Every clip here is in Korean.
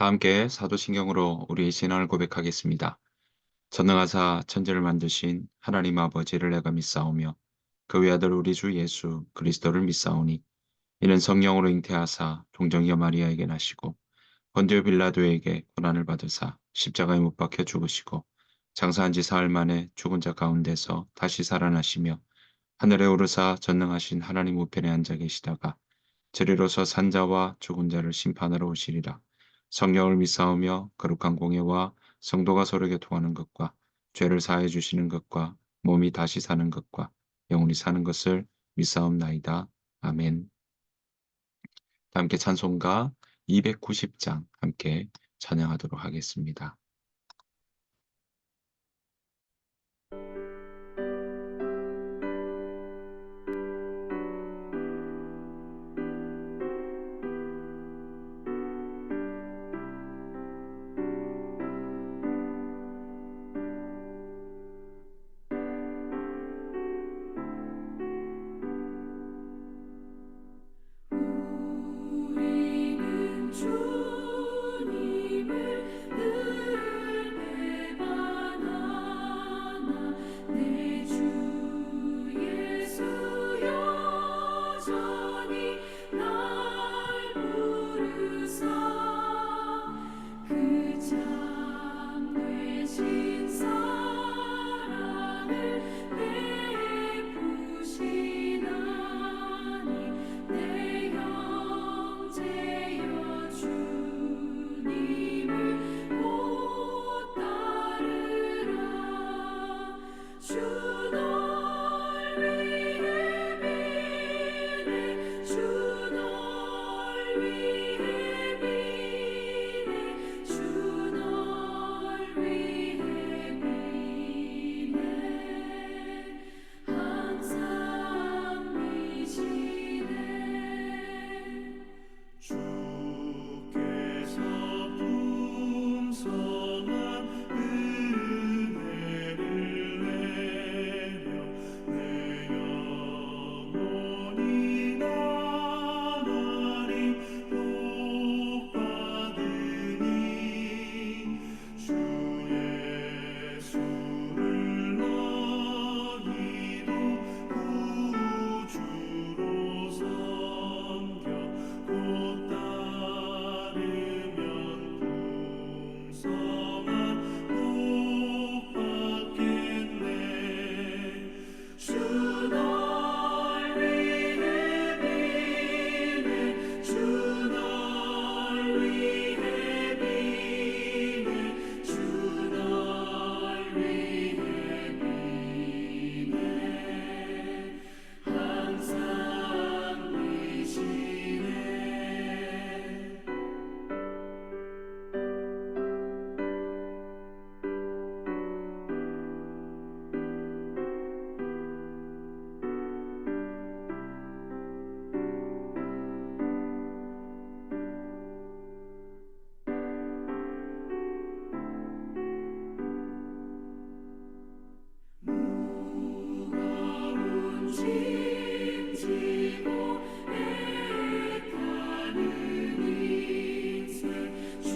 다 함께 사도신경으로 우리의 신앙을 고백하겠습니다. 전능하사 천지를 만드신 하나님 아버지를 내가 믿사오며 그 외아들 우리 주 예수 그리스도를 믿사오니 이는 성령으로 잉태하사 동정녀 마리아에게 나시고 본디오 빌라도에게 고난을 받으사 십자가에 못 박혀 죽으시고 장사한 지 사흘 만에 죽은 자 가운데서 다시 살아나시며 하늘에 오르사 전능하신 하나님 우편에 앉아 계시다가 저리로서 산자와 죽은 자를 심판하러 오시리라. 성령을 믿사오며 거룩한 공예와 성도가 서로 교통하는 것과 죄를 사해 주시는 것과 몸이 다시 사는 것과 영원히 사는 것을 믿사옵나이다. 아멘. 다 함께 찬송가 290장 함께 찬양하도록 하겠습니다. 우리는 주님을 늘 배반하나 내 주 예수 여전히 날 부르사 그 참 되신 사랑을 베푸시나니 내 형제여 주님을 곧 따르라 주 널 위해 비네 주 널 위해 비네 주 널 위해 비네 항상 미시네 주께서 풍성한 은혜를 내려 내 영혼이 나날이 복받으니 주 예수를 너희도 구주로 섬겨 곧 따르면 풍성한 복 받겠네 주 널 위해 비네 주 널 위해 비네 주 널 위해 비네 항상 미시네 무거운 짐 지고 애타는 인생 주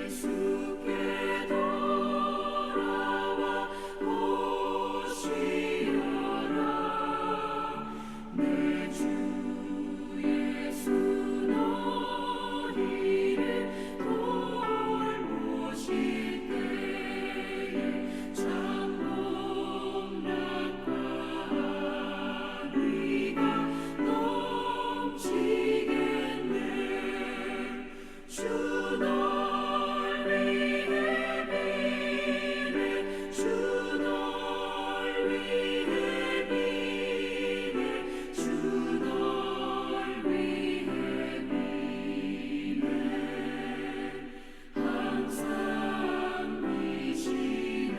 예수께 돌아와 오시어라 내 주 예수 너희를 돌보실 때에 참 복락과 의가 넘치겠네 주 널 위해 비네 주 널 위해 비네 주 널 위해 비네 항상 미시네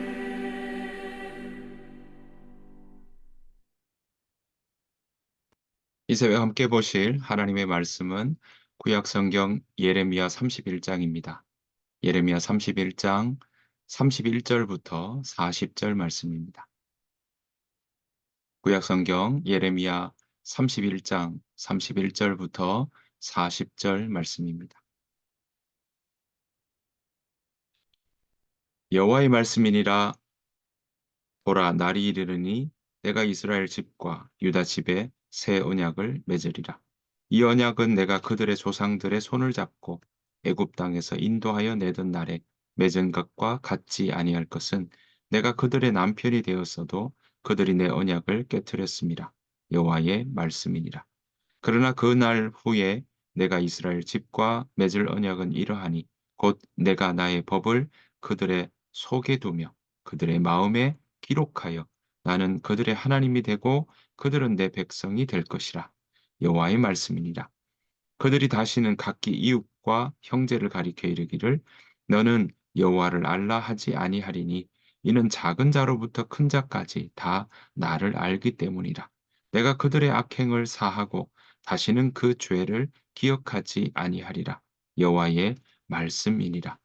이 새벽 함께 보실 하나님의 말씀은 구약 성경 예레미야 31장입니다. 예레미야 31장 31절부터 40절 말씀입니다. 구약 성경 예레미야 31장 31절부터 40절 말씀입니다. 여호와의 말씀이니라. 보라, 날이 이르르니 내가 이스라엘 집과 유다 집에 새 언약을 맺으리라. 이 언약은 내가 그들의 조상들의 손을 잡고 애굽 땅에서 인도하여 내던 날에 맺은 것과 같지 아니할 것은, 내가 그들의 남편이 되었어도 그들이 내 언약을 깨뜨렸음이라. 여호와의 말씀이니라. 그러나 그 날 후에 내가 이스라엘 집과 맺을 언약은 이러하니, 곧 내가 나의 법을 그들의 속에 두며 그들의 마음에 기록하여 나는 그들의 하나님이 되고 그들은 내 백성이 될 것이라. 여호와의 말씀이니라. 그들이 다시는 각기 이웃과 형제를 가리켜 이르기를 너는 여호와를 알라 하지 아니하리니, 이는 작은 자로부터 큰 자까지 다 나를 알기 때문이라. 내가 그들의 악행을 사하고 다시는 그 죄를 기억하지 아니하리라. 여호와의 말씀이니라.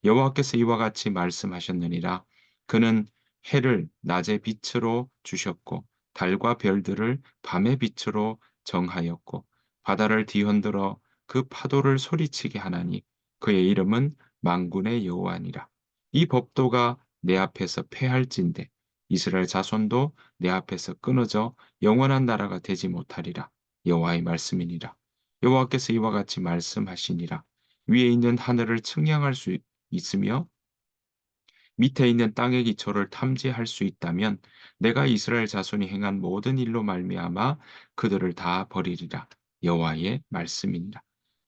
여호와께서 이와 같이 말씀하셨느니라. 그는 해를 낮의 빛으로 주셨고 달과 별들을 밤의 빛으로 정하였고 바다를 뒤흔들어 그 파도를 소리치게 하나니, 그의 이름은 만군의 여호와니라. 이 법도가 내 앞에서 패할진대 이스라엘 자손도 내 앞에서 끊어져 영원한 나라가 되지 못하리라. 여호와의 말씀이니라. 여호와께서 이와 같이 말씀하시니라. 위에 있는 하늘을 측량할 수 있으며 밑에 있는 땅의 기초를 탐지할 수 있다면 내가 이스라엘 자손이 행한 모든 일로 말미암아 그들을 다 버리리라. 여호와의 말씀이니라.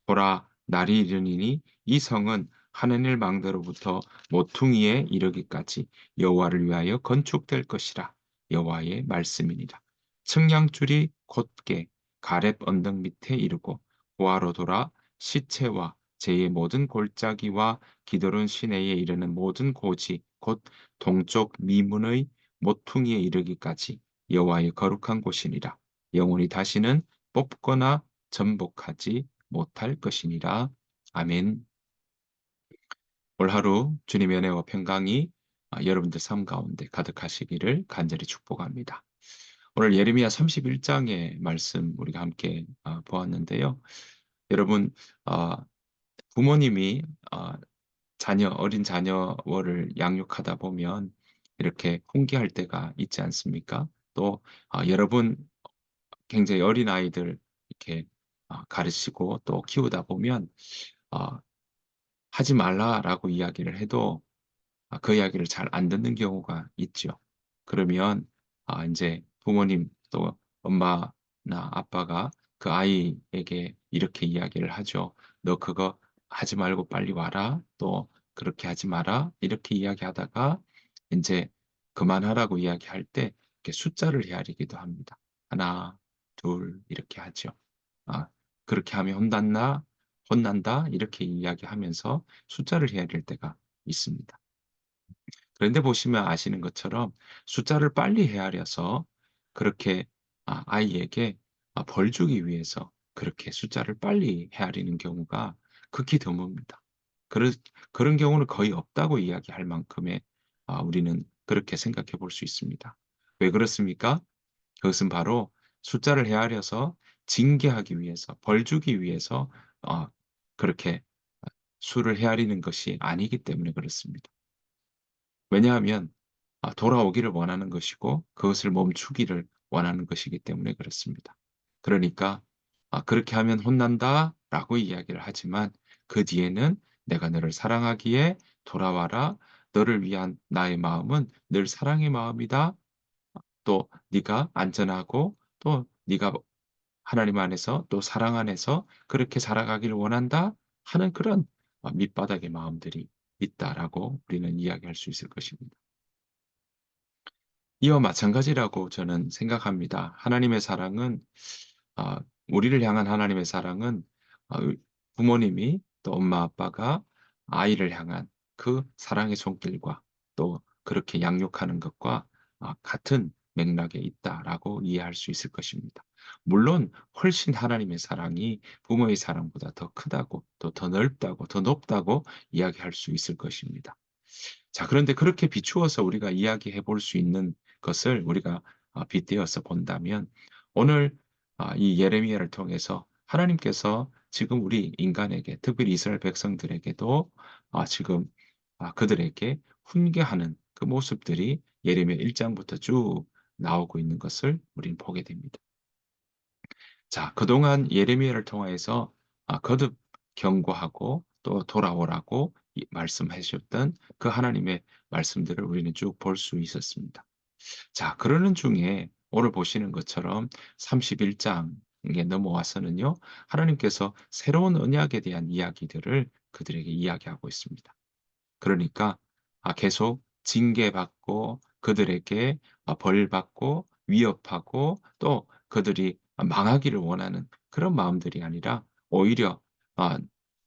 보라, 날이 이르니니 이 성은 하느님 망대로부터 모퉁이에 이르기까지 여호와를 위하여 건축될 것이라. 여호와의 말씀이니라. 측량줄이 곧게 가렙 언덕 밑에 이르고 고아로 돌아 시체와 제의 모든 골짜기와 기드론 시내에 이르는 모든 고지 곧 동쪽 미문의 모퉁이에 이르기까지 여호와의 거룩한 곳이니라. 영원히 다시는 뽑거나 전복하지 못할 것이니라. 아멘. 올 하루 주님의 은혜와 평강이 여러분들 삶 가운데 가득하시기를 간절히 축복합니다. 오늘 예레미야 31장의 말씀 우리가 함께 보았는데요. 여러분, 아, 부모님이 어린 자녀를 양육하다 보면 이렇게 훈계할 때가 있지 않습니까? 또 여러분 굉장히 어린 아이들 이렇게 가르치고 또 키우다 보면 어, 하지 말라라고 이야기를 해도 그 이야기를 잘 안 듣는 경우가 있죠. 그러면 이제 부모님 또 엄마나 아빠가 그 아이에게 이렇게 이야기를 하죠. 너 그거 하지 말고 빨리 와라. 또 그렇게 하지 마라. 이렇게 이야기하다가 이제 그만하라고 이야기할 때 이렇게 숫자를 헤아리기도 합니다. 하나, 둘 이렇게 하죠. 아, 그렇게 하면 혼난다 이렇게 이야기하면서 숫자를 헤아릴 때가 있습니다. 그런데 보시면 아시는 것처럼 숫자를 빨리 헤아려서 그렇게 아이에게 벌 주기 위해서 그렇게 숫자를 빨리 헤아리는 경우가 극히 드뭅니다. 그런, 그런 경우는 거의 없다고 이야기할 만큼의 우리는 그렇게 생각해 볼 수 있습니다. 왜 그렇습니까? 그것은 바로 숫자를 헤아려서 징계하기 위해서, 벌 주기 위해서 어, 그렇게 수를 헤아리는 것이 아니기 때문에 그렇습니다. 왜냐하면 돌아오기를 원하는 것이고 그것을 멈추기를 원하는 것이기 때문에 그렇습니다. 그러니까 그렇게 하면 혼난다라고 이야기를 하지만 그 뒤에는 내가 너를 사랑하기에 돌아와라. 너를 위한 나의 마음은 늘 사랑의 마음이다. 또 네가 안전하고 또 네가 하나님 안에서 또 사랑 안에서 그렇게 살아가기를 원한다 하는 그런 밑바닥의 마음들이 있다라고 우리는 이야기할 수 있을 것입니다. 이와 마찬가지라고 저는 생각합니다. 하나님의 사랑은 아, 우리를 향한 하나님의 사랑은 아, 부모님이 또 엄마 아빠가 아이를 향한 그 사랑의 손길과 또 그렇게 양육하는 것과 같은 맥락에 있다라고 이해할 수 있을 것입니다. 물론 훨씬 하나님의 사랑이 부모의 사랑보다 더 크다고 또 더 넓다고 더 높다고 이야기할 수 있을 것입니다. 자, 그런데 그렇게 비추어서 우리가 이야기해 볼 수 있는 것을 우리가 빗대어서 본다면 오늘 이 예레미야를 통해서 하나님께서 지금 우리 인간에게 특별히 이스라엘 백성들에게도 지금 그들에게 훈계하는 그 모습들이 예레미야 1 장부터 쭉 나오고 있는 것을 우리는 보게 됩니다. 자, 그동안 예레미야를 통하여서 거듭 경고하고 또 돌아오라고 말씀해 주셨던 그 하나님의 말씀들을 우리는 쭉 볼 수 있었습니다. 자, 그러는 중에 오늘 보시는 것처럼 31 장에 넘어와서는요. 하나님께서 새로운 언약에 대한 이야기들을 그들에게 이야기하고 있습니다. 그러니까 계속 징계받고 그들에게 벌받고 위협하고 또 그들이 망하기를 원하는 그런 마음들이 아니라 오히려 아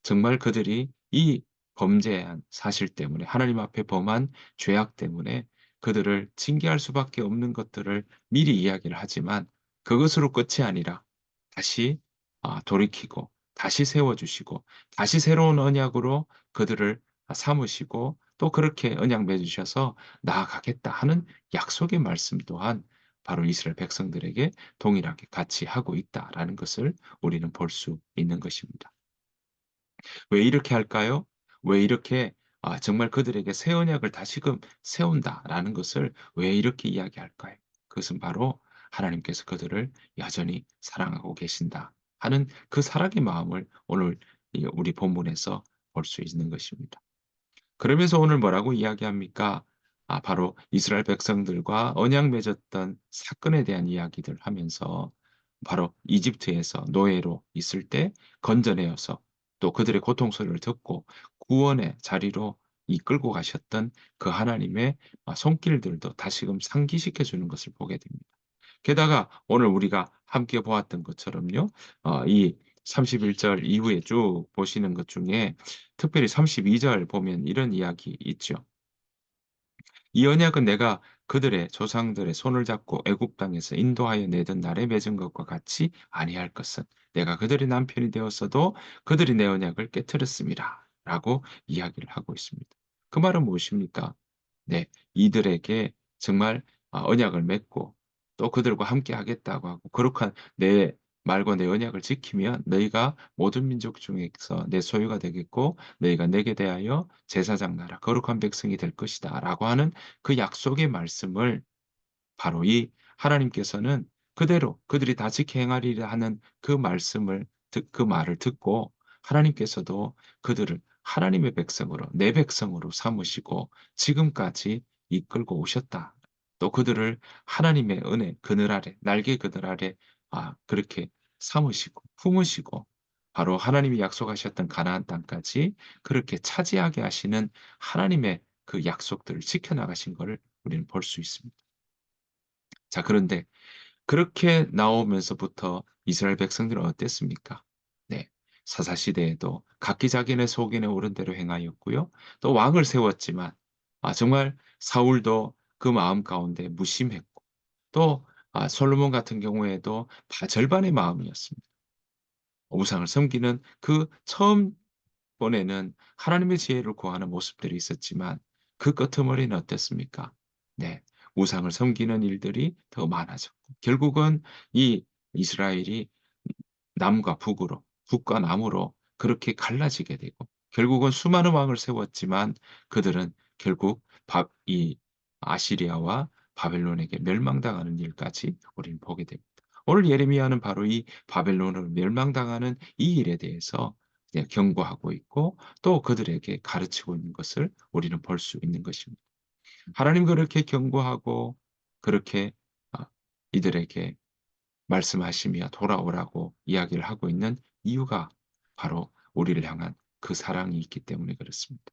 정말 그들이 이 범죄한 사실 때문에 하나님 앞에 범한 죄악 때문에 그들을 징계할 수밖에 없는 것들을 미리 이야기를 하지만 그것으로 끝이 아니라 다시 돌이키고 다시 세워 주시고 다시 새로운 언약으로 그들을 삼으시고 또 그렇게 언약 맺으셔서 나아가겠다 하는 약속의 말씀 또한 바로 이스라엘 백성들에게 동일하게 같이 하고 있다라는 것을 우리는 볼 수 있는 것입니다. 왜 이렇게 할까요? 왜 이렇게 정말 그들에게 새 언약을 다시금 세운다라는 것을 왜 이렇게 이야기할까요? 그것은 바로 하나님께서 그들을 여전히 사랑하고 계신다 하는 그 사랑의 마음을 오늘 이 우리 본문에서 볼 수 있는 것입니다. 그러면서 오늘 뭐라고 이야기합니까? 바로 이스라엘 백성들과 언약 맺었던 사건에 대한 이야기들 하면서 바로 이집트에서 노예로 있을 때 건져내어서 또 그들의 고통 소리를 듣고 구원의 자리로 이끌고 가셨던 그 하나님의 손길들도 다시금 상기시켜 주는 것을 보게 됩니다. 게다가 오늘 우리가 함께 보았던 것처럼요. 이 31절 이후에 쭉 보시는 것 중에 특별히 32절 보면 이런 이야기 있죠. "이 언약은 내가 그들의 조상들의 손을 잡고 애굽 땅에서 인도하여 내던 날에 맺은 것과 같이 아니할 것은 내가 그들의 남편이 되었어도 그들이 내 언약을 깨뜨렸음이라." 라고 이야기를 하고 있습니다. 그 말은 무엇입니까? 네. 이들에게 정말 언약을 맺고 또 그들과 함께 하겠다고 하고 "거룩한 내 말과 내 언약을 지키면 너희가 모든 민족 중에서 내 소유가 되겠고 너희가 내게 대하여 제사장 나라 거룩한 백성이 될 것이다."라고 하는 그 약속의 말씀을 바로 이 하나님께서는 그대로 그들이 다 지켜 행하리라 하는 그 말씀을 그 말을 듣고 하나님께서도 그들을 하나님의 백성으로 내 백성으로 삼으시고 지금까지 이끌고 오셨다. 또 그들을 하나님의 은혜 그늘 아래 날개 그늘 아래 그렇게 삼으시고 품으시고 바로 하나님이 약속하셨던 가나안 땅까지 그렇게 차지하게 하시는 하나님의 그 약속들을 지켜 나가신 것을 우리는 볼 수 있습니다. 자, 그런데 그렇게 나오면서부터 이스라엘 백성들은 어땠습니까? 네. 사사 시대에도 각기 자기네 소견에 오른 대로 행하였고요. 또 왕을 세웠지만 정말 사울도 그 마음 가운데 무심했고 또 솔로몬 같은 경우에도 절반의 마음이었습니다. 우상을 섬기는 그 처음 번에는 하나님의 지혜를 구하는 모습들이 있었지만 그 끄트머리는 어땠습니까? 네. 우상을 섬기는 일들이 더 많아졌고 결국은 이 이스라엘이 남과 북으로 북과 남으로 그렇게 갈라지게 되고 결국은 수많은 왕을 세웠지만 그들은 결국 이 아시리아와 바벨론에게 멸망당하는 일까지 우리는 보게 됩니다. 오늘 예레미야는 바로 이 바벨론으로 멸망당하는 이 일에 대해서 경고하고 있고 또 그들에게 가르치고 있는 것을 우리는 볼 수 있는 것입니다. 하나님 그렇게 경고하고 그렇게 이들에게 말씀하시며 돌아오라고 이야기를 하고 있는 이유가 바로 우리를 향한 그 사랑이 있기 때문에 그렇습니다.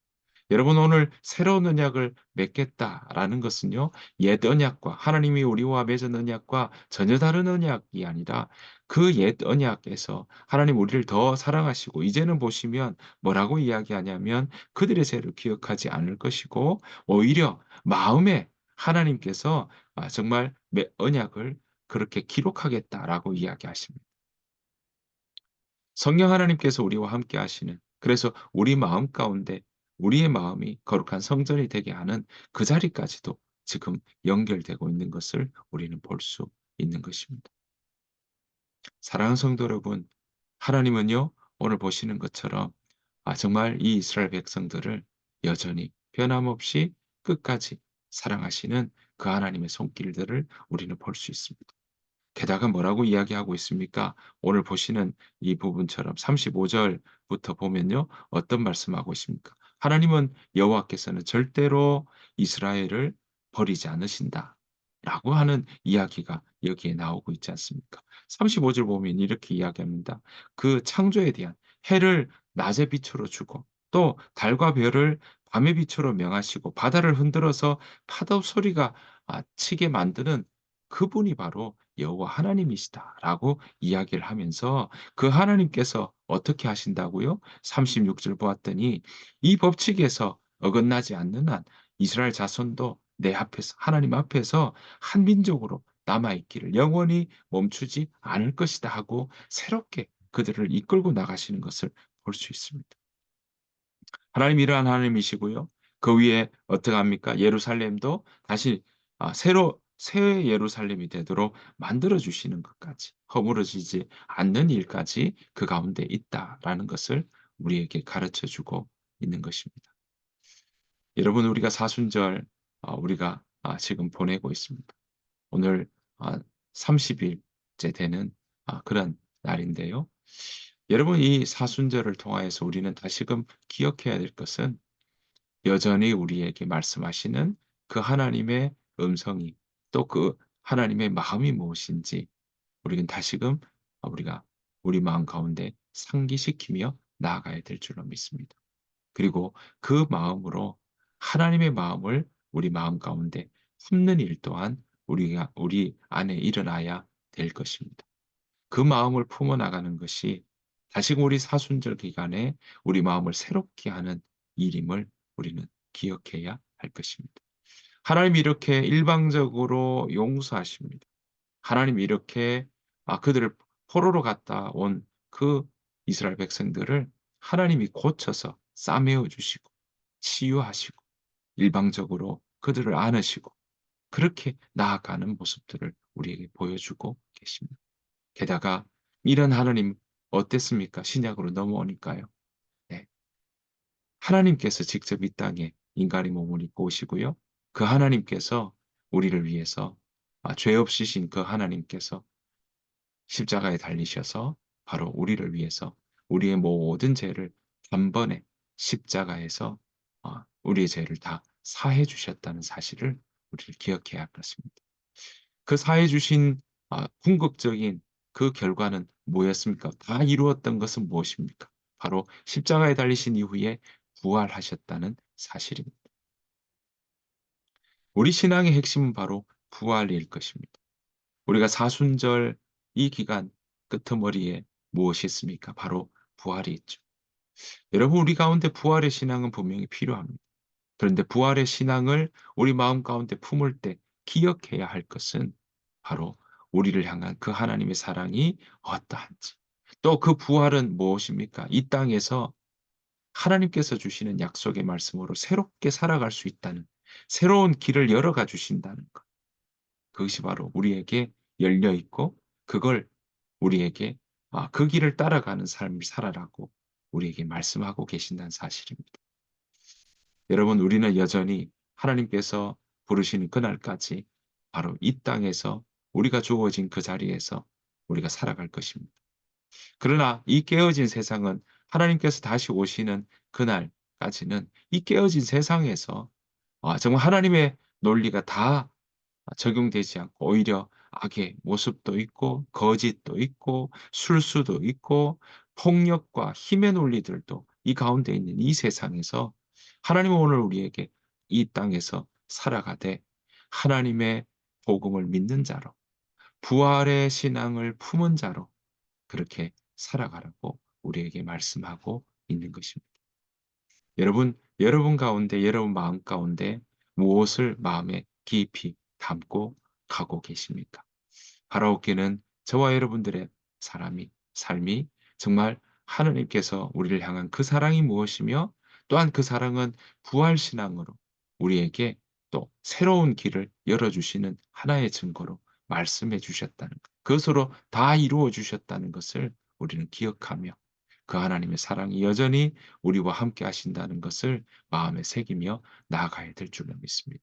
여러분 오늘 새로운 언약을 맺겠다라는 것은요. 옛 언약과 하나님이 우리와 맺은 언약과 전혀 다른 언약이 아니라 그 옛 언약에서 하나님 우리를 더 사랑하시고 이제는 보시면 뭐라고 이야기하냐면 그들의 죄를 기억하지 않을 것이고 오히려 마음에 하나님께서 정말 언약을 그렇게 기록하겠다라고 이야기하십니다. 성령 하나님께서 우리와 함께 하시는 그래서 우리 마음 가운데 우리의 마음이 거룩한 성전이 되게 하는 그 자리까지도 지금 연결되고 있는 것을 우리는 볼 수 있는 것입니다. 사랑하는 성도 여러분, 하나님은요, 오늘 보시는 것처럼 정말 이 이스라엘 백성들을 여전히 변함없이 끝까지 사랑하시는 그 하나님의 손길들을 우리는 볼 수 있습니다. 게다가 뭐라고 이야기하고 있습니까? 오늘 보시는 이 부분처럼 35 절부터 보면요. 어떤 말씀하고 있습니까? 하나님은 여호와께서는 절대로 이스라엘을 버리지 않으신다라고 하는 이야기가 여기에 나오고 있지 않습니까? 35절 보면 이렇게 이야기합니다. 그 창조에 대한 해를 낮의 빛으로 주고 또 달과 별을 밤의 빛으로 명하시고 바다를 흔들어서 파도 소리가 치게 만드는 그분이 바로 여호와 하나님이시다라고 이야기를 하면서 그 하나님께서 어떻게 하신다고요? 36절 보았더니 이 법칙에서 어긋나지 않는 한 이스라엘 자손도 내 앞에서 하나님 앞에서 한 민족으로 남아 있기를 영원히 멈추지 않을 것이다 하고 새롭게 그들을 이끌고 나가시는 것을 볼 수 있습니다. 하나님이 이러한 하나님이시고요. 그 위에 어떻게 합니까? 예루살렘도 다시 새로 새 예루살렘이 되도록 만들어 주시는 것까지 허물어지지 않는 일까지 그 가운데 있다라는 것을 우리에게 가르쳐 주고 있는 것입니다. 여러분 우리가 사순절 우리가 지금 보내고 있습니다. 오늘 30 일째 되는 그런 날인데요. 여러분 이 사순절을 통하여서 우리는 다시금 기억해야 될 것은 여전히 우리에게 말씀하시는 그 하나님의 음성이 또 그 하나님의 마음이 무엇인지 우리는 다시금 우리가 우리 마음 가운데 상기시키며 나아가야 될 줄로 믿습니다. 그리고 그 마음으로 하나님의 마음을 우리 마음 가운데 품는 일 또한 우리 안에 일어나야 될 것입니다. 그 마음을 품어 나가는 것이 다시금 우리 사순절 기간에 우리 마음을 새롭게 하는 일임을 우리는 기억해야 할 것입니다. 하나님이 이렇게 일방적으로 용서하십니다. 하나님이 이렇게 그들을 포로로 갔다 온 그 이스라엘 백성들을 하나님이 고쳐서 싸매어 주시고 치유하시고 일방적으로 그들을 안으시고 그렇게 나아가는 모습들을 우리에게 보여주고 계십니다. 게다가 이런 하나님 어땠습니까? 신약으로 넘어오니까요. 네. 하나님께서 직접 이 땅에 인간의 몸을 입고 오시고요. 그 하나님께서 우리를 위해서 죄 없으신 그 하나님께서 십자가에 달리셔서 바로 우리를 위해서 우리의 모든 죄를 단번에 십자가에서 우리의 죄를 다 사해 주셨다는 사실을 우리를 기억해야 할 것입니다. 그 사해 주신 궁극적인 그 결과는 뭐였습니까? 다 이루었던 것은 무엇입니까? 바로 십자가에 달리신 이후에 부활하셨다는 사실입니다. 우리 신앙의 핵심은 바로 부활일 것입니다. 우리가 사순절 이 기간 끄트머리에 무엇이 있습니까? 바로 부활이 있죠. 여러분 우리 가운데 부활의 신앙은 분명히 필요합니다. 그런데 부활의 신앙을 우리 마음 가운데 품을 때 기억해야 할 것은 바로 우리를 향한 그 하나님의 사랑이 어떠한지. 또 그 부활은 무엇입니까? 이 땅에서 하나님께서 주시는 약속의 말씀으로 새롭게 살아갈 수 있다는 새로운 길을 열어가 주신다는 것. 그것이 바로 우리에게 열려 있고 그걸 우리에게 그 길을 따라가는 삶을 살아라고 우리에게 말씀하고 계신다는 사실입니다. 여러분 우리는 여전히 하나님께서 부르시는 그날까지 바로 이 땅에서 우리가 주어진 그 자리에서 우리가 살아갈 것입니다. 그러나 이 깨어진 세상은 하나님께서 다시 오시는 그날까지는 이 깨어진 세상에서 정말 하나님의 논리가 다 적용되지 않고 오히려 악의 모습도 있고 거짓도 있고 술수도 있고 폭력과 힘의 논리들도 이 가운데 있는 이 세상에서 하나님은 오늘 우리에게 이 땅에서 살아가되 하나님의 복음을 믿는 자로 부활의 신앙을 품은 자로 그렇게 살아가라고 우리에게 말씀하고 있는 것입니다. 여러분 가운데 여러분 마음 가운데 무엇을 마음에 깊이 담고 가고 계십니까? 바라옵기는 저와 여러분들의 삶이 정말 하나님께서 우리를 향한 그 사랑이 무엇이며 또한 그 사랑은 부활 신앙으로 우리에게 또 새로운 길을 열어 주시는 하나의 증거로 말씀해 주셨다는 것. 그것으로 다 이루어 주셨다는 것을 우리는 기억하며 그 하나님의 사랑이 여전히 우리와 함께 하신다는 것을 마음에 새기며 나아가야 될 줄로 믿습니다.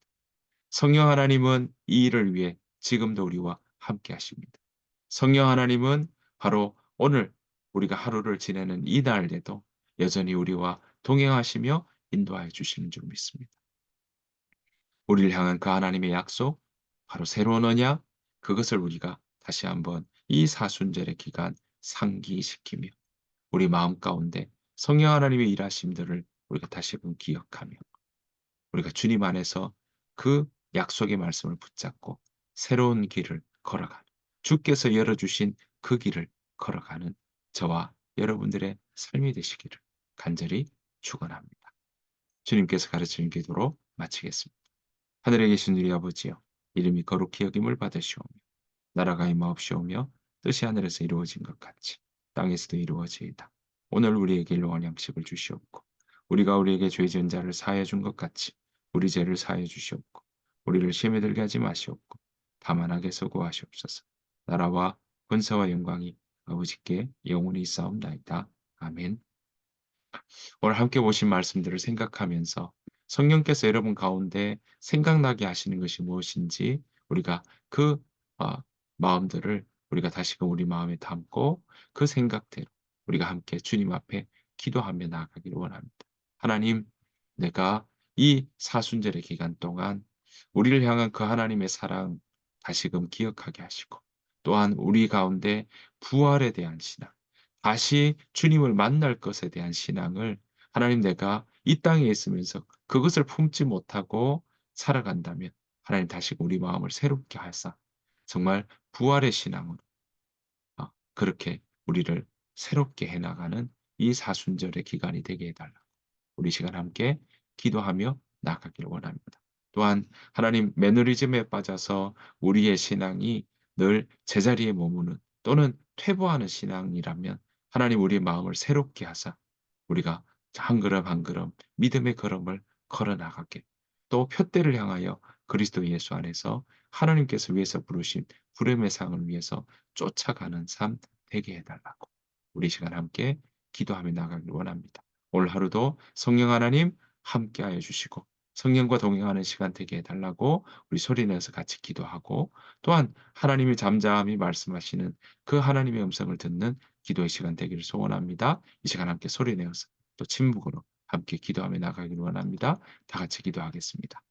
성령 하나님은 이 일을 위해 지금도 우리와 함께 하십니다. 성령 하나님은 바로 오늘 우리가 하루를 지내는 이 날에도 여전히 우리와 동행하시며 인도하여 주시는 줄 믿습니다. 우리를 향한 그 하나님의 약속, 바로 새로운 언약, 그것을 우리가 다시 한번 이 사순절의 기간 상기시키며 우리 마음 가운데 성령 하나님의 일하심들을 우리가 다시 한번 기억하며 우리가 주님 안에서 그 약속의 말씀을 붙잡고 새로운 길을 걸어가는, 주께서 열어주신 그 길을 걸어가는 저와 여러분들의 삶이 되시기를 간절히 축원합니다. 주님께서 가르치는 기도로 마치겠습니다. 하늘에 계신 우리 아버지여, 이름이 거룩히 여김을 받으시오며 나라가 임하옵시오며 뜻이 하늘에서 이루어진 것 같이 땅에서도 이루어지이다. 오늘 우리에게 일용할 양식을 주시옵고 우리가 우리에게 죄 지은 자를 사하여 준 것 같이 우리 죄를 사하여 주시옵고 우리를 시험에 들게 하지 마시옵고 다만 악에서 구하시옵소서. 나라와 권세와 영광이 아버지께 영원히 있사옵나이다. 아멘. 오늘 함께 보신 말씀들을 생각하면서 성령께서 여러분 가운데 생각나게 하시는 것이 무엇인지 우리가 그 어, 마음들을 우리가 다시금 우리 마음에 담고 그 생각대로 우리가 함께 주님 앞에 기도하며 나아가기를 원합니다. 하나님, 내가 이 사순절의 기간 동안 우리를 향한 그 하나님의 사랑 다시금 기억하게 하시고 또한 우리 가운데 부활에 대한 신앙, 다시 주님을 만날 것에 대한 신앙을 하나님 내가 이 땅에 있으면서 그것을 품지 못하고 살아간다면 하나님 다시 우리 마음을 새롭게 하사 정말 부활의 신앙으로 그렇게 우리를 새롭게 해 나가는 이 사순절의 기간이 되게 해 달라고 우리 시간 함께 기도하며 나아가기를 원합니다. 또한 하나님 매너리즘에 빠져서 우리의 신앙이 늘 제자리에 머무는 또는 퇴보하는 신앙이라면 하나님 우리의 마음을 새롭게 하사 우리가 한 걸음 한 걸음 믿음의 걸음을 걸어 나가게 또 푯대를 향하여 그리스도 예수 안에서 하나님께서 위해서 부르신 부름의 상을 위해서 쫓아가는 삶 되게 해 달라고 우리 시간 함께 기도하며 나가길 원합니다. 오늘 하루도 성령 하나님 함께하여 주시고 성령과 동행하는 시간 되게 해 달라고 우리 소리내서 같이 기도하고 또한 하나님이 잠잠히 말씀하시는 그 하나님의 음성을 듣는 기도의 시간 되기를 소원합니다. 이 시간 함께 소리내어서 또 침묵으로 함께 기도하며 나가기를 원합니다. 다 같이 기도하겠습니다.